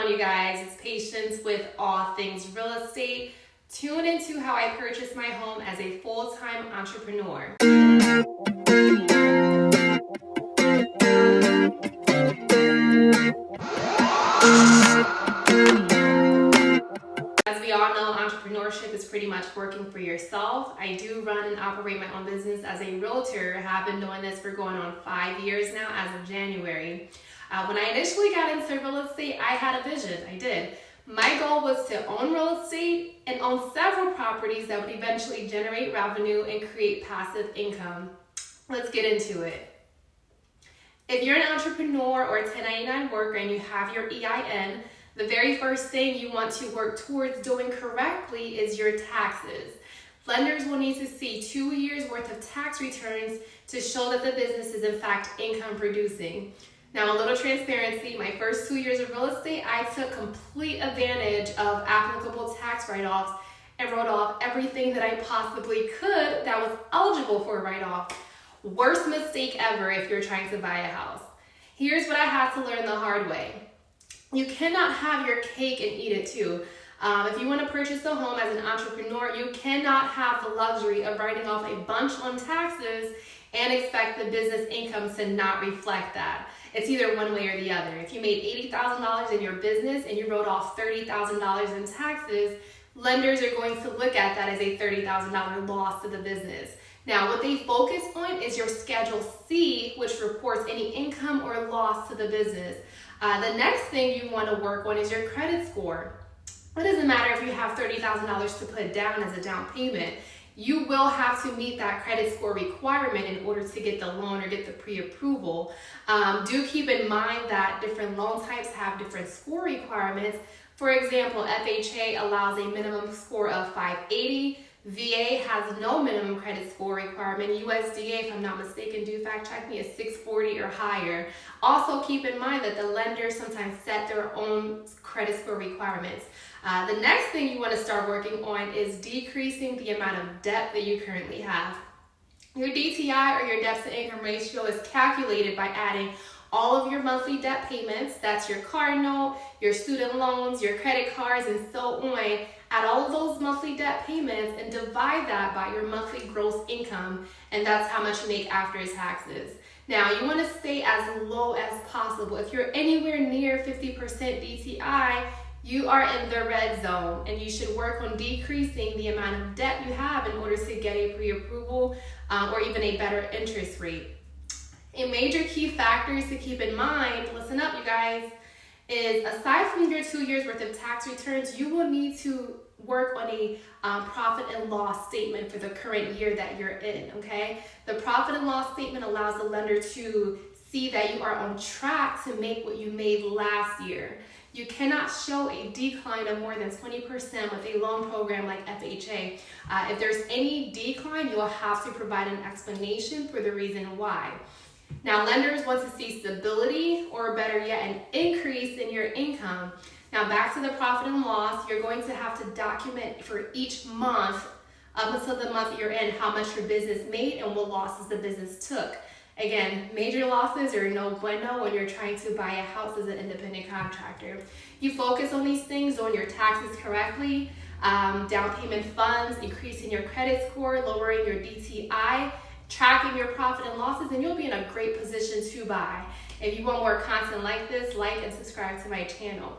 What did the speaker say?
on, you guys? It's Patience with all things real estate. Tune into how I purchased my home as a full-time entrepreneur. As we all know, entrepreneurship is pretty much working for yourself. I do run and operate my own business as a realtor. I have been doing this for going on 5 years now as of January. When I initially got into real estate, I had a vision. I did. My goal was to own real estate and own several properties that would eventually generate revenue and create passive income. Let's get into it. If you're an entrepreneur or a 1099 worker and you have your EIN, the very first thing you want to work towards doing correctly is your taxes. Lenders will need to see 2 years worth of tax returns to show that the business is in fact income producing. Now, a little transparency, my first 2 years of real estate, I took complete advantage of applicable tax write-offs and wrote off everything that I possibly could that was eligible for a write-off. Worst mistake ever if you're trying to buy a house. Here's what I had to learn the hard way. You cannot have your cake and eat it too. If you want to purchase a home as an entrepreneur, you cannot have the luxury of writing off a bunch on taxes and expect the business income to not reflect that. It's either one way or the other. If you made $80,000 in your business and you wrote off $30,000 in taxes, lenders are going to look at that as a $30,000 loss to the business. Now, what they focus on is your Schedule C, which reports any income or loss to the business. The next thing you want to work on is your credit score. It doesn't matter if you have $30,000 to put down as a down payment. You will have to meet that credit score requirement in order to get the loan or get the pre-approval. Do keep in mind that different loan types have different score requirements. For example, FHA allows a minimum score of 580. VA has no minimum credit score requirement. USDA, if I'm not mistaken, do fact check me, is 640 or higher. Also keep in mind that the lenders sometimes set their own credit score requirements. The next thing you want to start working on is decreasing the amount of debt that you currently have. Your DTI, or your debt to income ratio, is calculated by adding all of your monthly debt payments. That's your car note, your student loans, your credit cards, and so on. Add all of those monthly debt payments and divide that by your monthly gross income, and that's how much you make after taxes. Now, you want to stay as low as possible. If you're anywhere near 50% DTI, you are in the red zone, and you should work on decreasing the amount of debt you have in order to get a pre-approval or even a better interest rate. A major key factors to keep in mind, listen up you guys, is aside from your 2 years worth of tax returns, you will need to work on a profit and loss statement for the current year that you're in, okay? The profit and loss statement allows the lender to see that you are on track to make what you made last year. You cannot show a decline of more than 20% with a loan program like FHA. If there's any decline, you'll have to provide an explanation for the reason why. Now, lenders want to see stability, or better yet, an increase in your income. Now, back to the profit and loss, you're going to have to document for each month, up until the month you're in, how much your business made and what losses the business took. Again, major losses are no bueno when you're trying to buy a house as an independent contractor. You focus on these things, doing your taxes correctly, down payment funds, increasing your credit score, lowering your DTI, tracking your profit and losses, and you'll be in a great position to buy. If you want more content like this, like and subscribe to my channel.